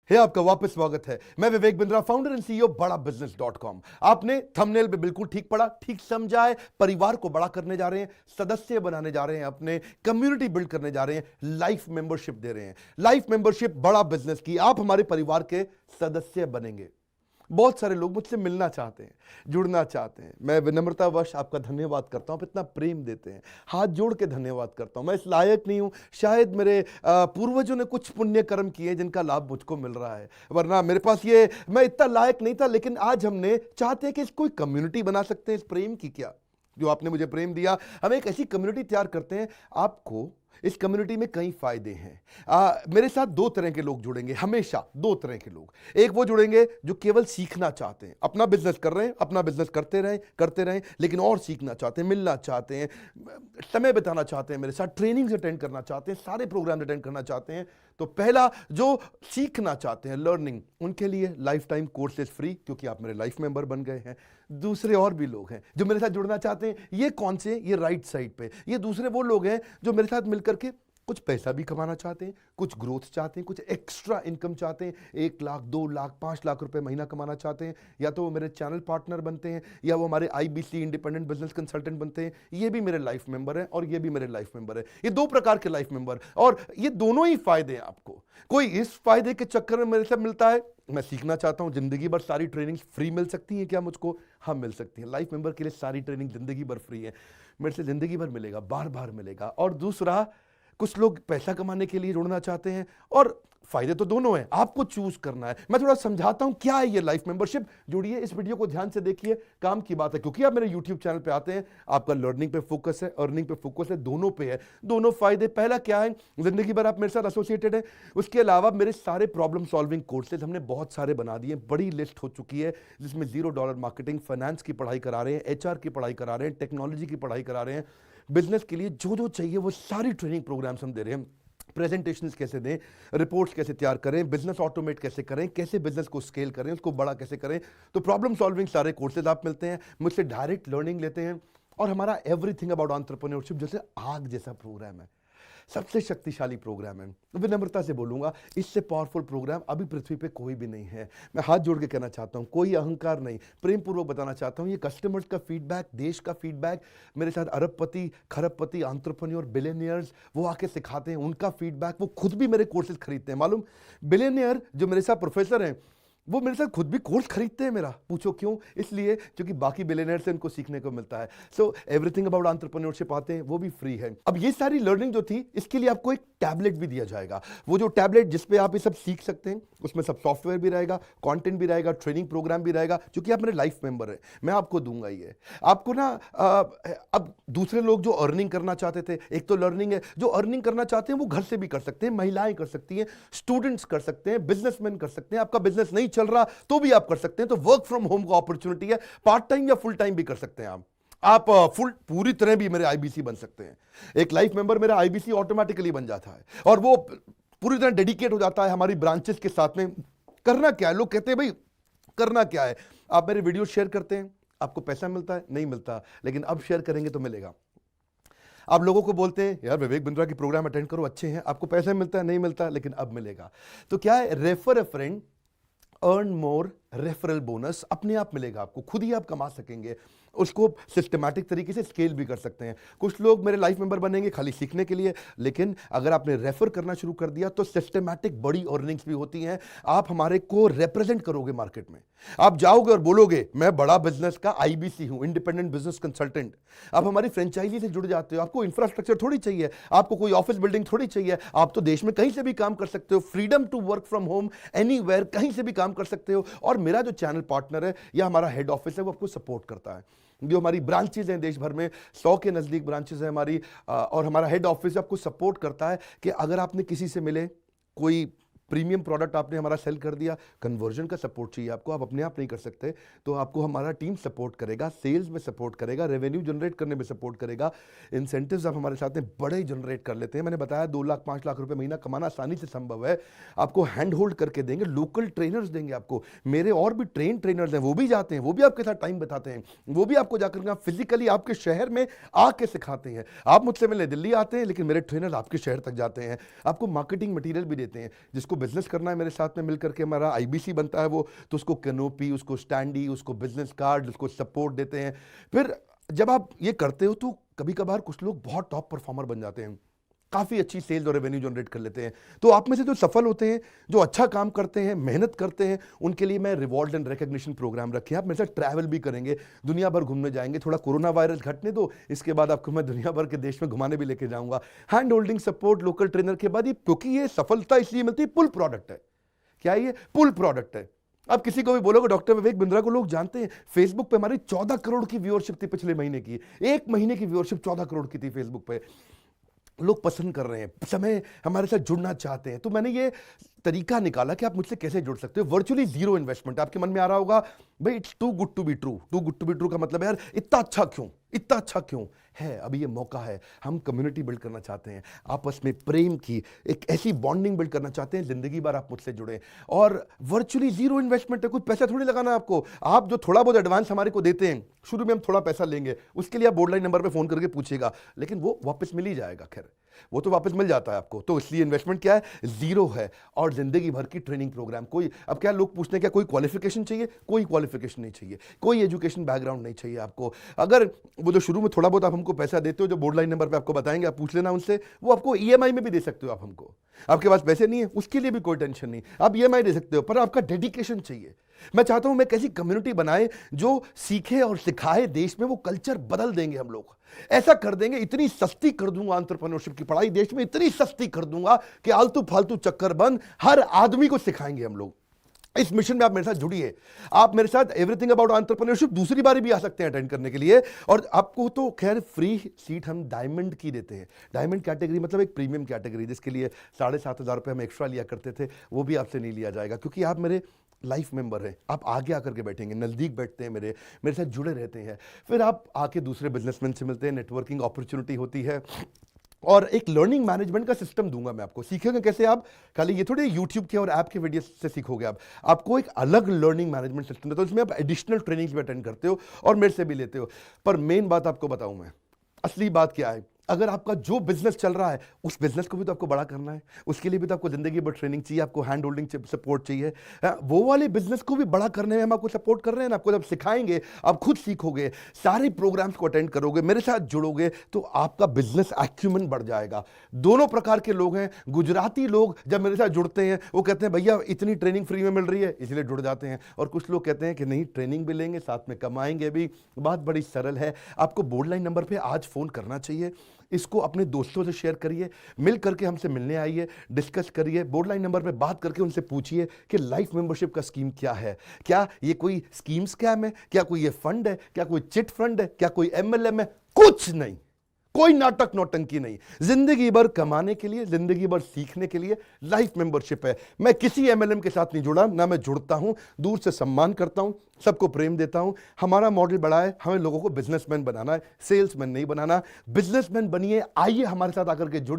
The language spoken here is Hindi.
आपका वापस स्वागत है। मैं Vivek Bindra, founder and CEO बड़ा बिजनेस.com। आपने थंबनेल पे बिल्कुल ठीक पढ़ा, ठीक समझा है। परिवार को बड़ा करने जा रहे हैं, सदस्य बनाने जा रहे हैं, अपने कम्युनिटी बिल्ड करने जा रहे हैं, लाइफ मेंबरशिप दे रहे हैं। लाइफ मेंबरशिप बड़ा बिजनेस की, आप हमारे परिवार के सदस्य बनेंगे। बहुत सारे लोग मुझसे मिलना चाहते हैं, जुड़ना चाहते हैं। मैं विनम्रतावश आपका धन्यवाद करता हूं, आप इतना प्रेम देते हैं, हाथ जोड़ के धन्यवाद करता हूं। मैं इस लायक नहीं हूं, शायद मेरे पूर्वजों ने कुछ पुण्य कर्म किए जिनका लाभ मुझको मिल रहा है, वरना मेरे पास ये मैं इतना लायक नहीं था। लेकिन आज हमने चाहते हैं कि कोई कम्युनिटी बना सकते हैं इस प्रेम की। क्या जो आपने मुझे प्रेम दिया, हम एक ऐसी कम्युनिटी तैयार करते हैं। आपको इस कम्युनिटी में कई फायदे हैं। मेरे साथ दो तरह के लोग जुड़ेंगे, हमेशा दो तरह के लोग। एक वो जुड़ेंगे जो केवल सीखना चाहते हैं, अपना बिजनेस कर रहे हैं, अपना बिजनेस करते रहें, लेकिन और सीखना चाहते हैं, मिलना चाहते हैं, समय बिताना चाहते हैं, मेरे साथ ट्रेनिंग्स अटेंड करना चाहते हैं, सारे प्रोग्राम अटेंड करना चाहते हैं। तो पहला, जो सीखना चाहते हैं, लर्निंग, उनके लिए लाइफ टाइम कोर्सेज फ्री, क्योंकि आप मेरे लाइफ मेंबर बन गए हैं। दूसरे और भी लोग हैं जो मेरे साथ जुड़ना चाहते हैं। ये कौन से? ये राइट साइड पे, ये दूसरे वो लोग हैं जो मेरे साथ मिलकर के कुछ पैसा भी कमाना चाहते हैं, कुछ ग्रोथ चाहते हैं, कुछ एक्स्ट्रा इनकम चाहते हैं। 1 लाख, 2 लाख, 5 लाख रुपए महीना कमाना चाहते हैं। या तो वो मेरे चैनल पार्टनर बनते हैं, या वो हमारे IBC इंडिपेंडेंट बिजनेस कंसल्टेंट बनते हैं। ये भी मेरे लाइफ मेंबर हैं और ये भी मेरे लाइफ मेंबर है। ये दो प्रकार के लाइफ मेंबर, और ये दोनों ही फायदे हैं आपको। कोई इस फायदे के चक्कर में मेरे से मिलता है, मैं सीखना चाहता हूं, जिंदगी भर सारी ट्रेनिंग फ्री मिल सकती है क्या मुझको? हाँ, मिल सकती है। लाइफ मेंबर के लिए सारी ट्रेनिंग जिंदगी भर फ्री है, मेरे से जिंदगी भर मिलेगा, बार बार मिलेगा। और दूसरा, कुछ लोग पैसा कमाने के लिए जुड़ना चाहते हैं, और फायदे तो दोनों हैं, आपको चूज करना है। मैं थोड़ा समझाता हूं क्या है ये लाइफ मेंबरशिप। जुड़िए, इस वीडियो को ध्यान से देखिए, काम की बात है। क्योंकि आप मेरे YouTube चैनल पे आते हैं, आपका लर्निंग पे फोकस है, अर्निंग पे फोकस है, दोनों पे है। दोनों फायदे, पहला क्या है, जिंदगी भर आप मेरे साथ एसोसिएटेड है। उसके अलावा मेरे सारे प्रॉब्लम सॉल्विंग कोर्सेज हमने बहुत सारे बना दिए, बड़ी लिस्ट हो चुकी है, जिसमें $0 मार्केटिंग, फाइनेंस की पढ़ाई करा रहे हैं, HR की पढ़ाई करा रहे हैं, टेक्नोलॉजी की पढ़ाई करा रहे हैं। बिजनेस के लिए जो जो चाहिए वो सारी ट्रेनिंग प्रोग्राम्स हम दे रहे हैं। प्रेजेंटेशंस कैसे दें, रिपोर्ट्स कैसे तैयार करें, बिजनेस ऑटोमेट कैसे करें, कैसे बिजनेस को स्केल करें, उसको बड़ा कैसे करें। तो प्रॉब्लम सॉल्विंग सारे कोर्सेज आप मिलते हैं, मुझसे डायरेक्ट लर्निंग लेते हैं। और हमारा एवरीथिंग अबाउट एंटरप्रेन्योरशिप जैसे आग जैसा प्रोग्राम है, सबसे शक्तिशाली प्रोग्राम है। विनम्रता से बोलूंगा, इससे पावरफुल प्रोग्राम अभी पृथ्वी पे कोई भी नहीं है। मैं हाथ जोड़ के कहना चाहता हूं, कोई अहंकार नहीं, प्रेम पूर्वक बताना चाहता हूं, ये कस्टमर्स का फीडबैक, देश का फीडबैक, मेरे साथ अरबपति, खरबपति, एंटरप्रेन्योर, बिलियनियर्स, वो आके सिखाते हैं, उनका फीडबैक, वो खुद भी मेरे कोर्सेज खरीदते हैं। मालूम, बिलियनियर जो मेरे साथ प्रोफेसर हैं, वो मेरे साथ खुद भी कोर्स खरीदते हैं मेरा। पूछो क्यों? इसलिए क्योंकि बाकी बिलियनियर से उनको सीखने को मिलता है। सो एवरीथिंग अबाउट एंटरप्रेन्योरशिप आते हैं, वो भी फ्री है। अब ये सारी लर्निंग जो थी, इसके लिए आपको एक टैबलेट भी दिया जाएगा। वो जो टैबलेट जिसपे आप ये सब सीख सकते हैं, उसमें सब सॉफ्टवेयर भी रहेगा, कंटेंट भी रहेगा, ट्रेनिंग प्रोग्राम भी रहेगा। क्योंकि आप मेरे लाइफ मेंबर है, मैं आपको दूंगा ये। आपको ना अब दूसरे लोग जो अर्निंग करना चाहते थे, एक तो लर्निंग है, जो अर्निंग करना चाहते हैं वो घर से भी कर सकते हैं, महिलाएं कर सकती हैं, स्टूडेंट्स कर सकते हैं, बिजनेसमैन कर सकते हैं। आपका बिजनेस नहीं चल रहा तो भी आप कर सकते हैं। तो वर्क फ्रॉम होम का अपॉर्चुनिटी है, पार्ट टाइम या फुल टाइम भी कर सकते हैं आप फुल पूरी तरह भी मेरे IBC बन सकते हैं। एक लाइफ मेंबर मेरा IBC ऑटोमेटिकली बन जाता है, और वो पूरी तरह डेडिकेट हो जाता है हमारी ब्रांचेस के साथ में। करना क्या है, लोग कहते हैं भाई करना क्या है, आप मेरे वीडियो शेयर करते हैं, आपको पैसा मिलता है? नहीं मिलता, लेकिन अब शेयर करेंगे तो मिलेगा। आप लोगों को बोलते हैं यार विवेक बिंद्रा की प्रोग्राम अटेंड करो, अच्छे हैं, आपको पैसा मिलता है? नहीं मिलता, लेकिन अब मिलेगा। तो क्या है, refer a friend, earn more, referral bonus अपने आप मिलेगा आपको, खुद ही आप कमा सकेंगे। उसको सिस्टमैटिक तरीके से स्केल भी कर सकते हैं। कुछ लोग मेरे लाइफ मेंबर बनेंगे खाली सीखने के लिए, लेकिन अगर आपने रेफर करना शुरू कर दिया तो सिस्टमैटिक बड़ी अर्निंग्स भी होती हैं। आप हमारे को रिप्रेजेंट करोगे मार्केट में, आप जाओगे और बोलोगे मैं बड़ा बिजनेस का IBC हूं, इंडिपेंडेंट बिजनेस कंसल्टेंट। आप हमारी फ्रेंचाइजी से जुड़ जाते हो, आपको इंफ्रास्ट्रक्चर थोड़ी चाहिए, आपको कोई ऑफिस बिल्डिंग थोड़ी चाहिए, आप तो देश में कहीं से भी काम कर सकते हो, freedom to work from home, anywhere, कहीं से भी काम कर सकते हो। और मेरा जो चैनल पार्टनर है या हमारा हेड ऑफिस है, वो आपको सपोर्ट करता है। जो हमारी ब्रांचेज हैं देश भर में, 100 के नजदीक ब्रांचेज हैं हमारी, और हमारा हेड ऑफिस आपको सपोर्ट करता है कि अगर आपने किसी से मिले, कोई प्रीमियम प्रोडक्ट आपने हमारा सेल कर दिया, कन्वर्जन का सपोर्ट चाहिए आपको, आप अपने आप नहीं कर सकते, तो आपको हमारा टीम सपोर्ट करेगा, सेल्स में सपोर्ट करेगा, रेवेन्यू जनरेट करने में सपोर्ट करेगा, इंसेंटिव्स आप हमारे साथ में बड़े जनरेट कर लेते हैं। मैंने बताया 2 लाख 5 लाख रुपए महीना कमाना आसानी से संभव है। आपको हैंड होल्ड करके देंगे, लोकल ट्रेनर्स देंगे आपको, मेरे और भी ट्रेनर्स हैं, वो भी जाते हैं, वो भी आपके साथ टाइम बताते हैं, वो भी आपको जाकर फिजिकली आपके शहर में आके सिखाते हैं। आप मुझसे मिलने दिल्ली आते हैं, लेकिन मेरे ट्रेनर आपके शहर तक जाते हैं, आपको मार्केटिंग मटीरियल भी देते हैं, जिसको बिजनेस करना है मेरे साथ में मिलकर के, हमारा आईबीसी बनता है वो, तो उसको कैनोपी, उसको स्टैंडी, उसको बिजनेस कार्ड, उसको सपोर्ट देते हैं। फिर जब आप ये करते हो तो कभी कभार कुछ लोग बहुत टॉप परफॉर्मर बन जाते हैं, काफ़ी अच्छी सेल्स और रेवेन्यू जनरेट कर लेते हैं। तो आप में से जो सफल होते हैं, जो अच्छा काम करते हैं, मेहनत करते हैं, उनके लिए मैं रिवॉर्ड एंड रिकग्निशन प्रोग्राम रखे हैं। आप मेरे साथ ट्रैवल भी करेंगे, दुनिया भर घूमने जाएंगे। थोड़ा कोरोना वायरस घटने दो, इसके बाद आपको मैं दुनिया भर के देश में घुमाने भी लेके जाऊंगा। Hand holding support, local trainer के बाद ये, क्योंकि ये सफलता इसलिए मिलती है, पुल प्रोडक्ट है। क्या ये पुल प्रोडक्ट है? अब किसी को भी बोलोगे डॉक्टर विवेक बिंद्रा को लोग जानते हैं, फेसबुक पे हमारी 14 करोड़ की व्यूअरशिप थी पिछले महीने की। एक महीने की व्यूअरशिप 14 करोड़ की थी फेसबुक पे। लोग पसंद कर रहे हैं, समय हमारे साथ जुड़ना चाहते हैं। तो मैंने ये तरीका निकाला कि आप मुझसे कैसे जुड़ सकते हो। Virtually zero investment. आपके मन में आ रहा होगा भाई it's too good to be true. Too good to be true का मतलब है यार इतना अच्छा क्यों, इतना अच्छा क्यों है? अभी ये मौका है, हम कम्युनिटी बिल्ड करना चाहते हैं, आपस में प्रेम की एक ऐसी बॉन्डिंग बिल्ड करना चाहते हैं, जिंदगी भर आप मुझसे जुड़े। और वर्चुअली जीरो इन्वेस्टमेंट है, कुछ पैसा थोड़ी लगाना है आपको। आप जो थोड़ा बहुत एडवांस हमारे को देते हैं, शुरू में हम थोड़ा पैसा लेंगे, उसके लिए आप बोर्ड लाइन नंबर पे फोन करके पूछिएगा, लेकिन वो वापस मिल ही जाएगा। खैर वो तो वापस मिल जाता है आपको। तो इसलिए इन्वेस्टमेंट क्या है? जीरो है। और जिंदगी भर की ट्रेनिंग प्रोग्राम। कोई, अब क्या लोग पूछते हैं क्या कोई क्वालिफिकेशन चाहिए? कोई क्वालिफिकेशन नहीं चाहिए, कोई एजुकेशन बैकग्राउंड नहीं चाहिए आपको। अगर वो जो शुरू में थोड़ा बहुत आप हमको पैसा देते हो, जो बोर्ड लाइन नंबर पे आपको बताएंगे, आप पूछ लेना उनसे, वो आपको ईएमआई में भी दे सकते हो आप हमको। आपके पास पैसे नहीं है उसके लिए भी कोई टेंशन नहीं, आप ईएमआई दे सकते हो, पर आपका डेडिकेशन चाहिए। मैं चाहता हूं मैं कैसी कम्युनिटी बनाए जो सीखे और सिखाए, देश में वो कल्चर बदल देंगे हम लोग। ऐसा कर देंगे, इतनी सस्ती कर दूंगा एंटरप्रेन्योरशिप की पढ़ाई देश में, इतनी सस्ती कर दूंगा कि आलतू फालतू चक्कर बंद, हर आदमी को सिखाएंगे हम लोग। इस मिशन में आप मेरे साथ जुड़िए। आप मेरे साथ एवरीथिंग अबाउट एंटरप्रेन्योरशिप दूसरी बार भी आ सकते हैं अटेंड करने के लिए। और आपको तो खैर फ्री सीट हम डायमंड की देते हैं। डायमंड कैटेगरी मतलब एक प्रीमियम कैटेगरी, जिसके लिए 7,500 रुपये हम एक्स्ट्रा लिया करते थे, वो भी आपसे नहीं लिया जाएगा, क्योंकि आप मेरे लाइफ मेंबर हैं। आप आगे आकर के बैठेंगे, नज़दीक बैठते हैं, मेरे साथ जुड़े रहते हैं। फिर आप आके दूसरे बिजनेसमैन से मिलते हैं, नेटवर्किंग अपॉर्चुनिटी होती है। और एक लर्निंग मैनेजमेंट का सिस्टम दूंगा मैं आपको। सीखेंगे कैसे आप? खाली ये थोड़े यूट्यूब के और ऐप के वीडियो से सीखोगे आप। आपको एक अलग लर्निंग मैनेजमेंट सिस्टम है, तो इसमें आप एडिशनल ट्रेनिंग्स भी अटेंड करते हो और मेरे से भी लेते हो। पर मेन बात आपको बताऊं मैं, असली बात क्या है, अगर आपका जो बिजनेस चल रहा है उस बिजनेस को भी तो आपको बड़ा करना है, उसके लिए भी तो आपको जिंदगी भर ट्रेनिंग चाहिए, आपको हैंड होल्डिंग सपोर्ट चाहिए। वो वाले बिजनेस को भी बड़ा करने में हम आपको सपोर्ट कर रहे हैं ना। आपको जब सिखाएंगे, आप खुद सीखोगे, सारे प्रोग्राम्स को अटेंड करोगे, मेरे साथ जुड़ोगे, तो आपका बिजनेस एक्यूमेंट बढ़ जाएगा। दोनों प्रकार के लोग हैं। गुजराती लोग जब मेरे साथ जुड़ते हैं वो कहते हैं भैया इतनी ट्रेनिंग फ्री में मिल रही है, इसलिए जुड़ जाते हैं। और कुछ लोग कहते हैं कि नहीं, ट्रेनिंग भी लेंगे, साथ में कमाएंगे भी। बात बड़ी सरल है। आपको बोर्ड लाइन नंबर पर आज फोन करना चाहिए, इसको अपने दोस्तों से शेयर करिए, मिल करके हमसे मिलने आइए, डिस्कस करिए, बोर्ड लाइन नंबर पे बात करके उनसे पूछिए कि लाइफ मेंबरशिप का स्कीम क्या है। क्या ये कोई स्कीम स्कैम है? क्या कोई ये फंड है? क्या कोई चिट फंड है? क्या कोई एमएलएम है? कुछ नहीं, कोई नाटक नौटंकी नहीं। जिंदगी भर कमाने के लिए, जिंदगी भर सीखने के लिए लाइफ मेंबरशिप है। मैं किसी एमएलएम के साथ नहीं जुड़ा, ना मैं जुड़ता हूं। दूर से सम्मान करता हूं, सबको प्रेम देता हूं। हमारा मॉडल बड़ा है, हमें लोगों को बिजनेसमैन बनाना है, सेल्समैन नहीं बनाना। बिजनेसमैन बनिए, आइए हमारे साथ आकर के जुड़िए।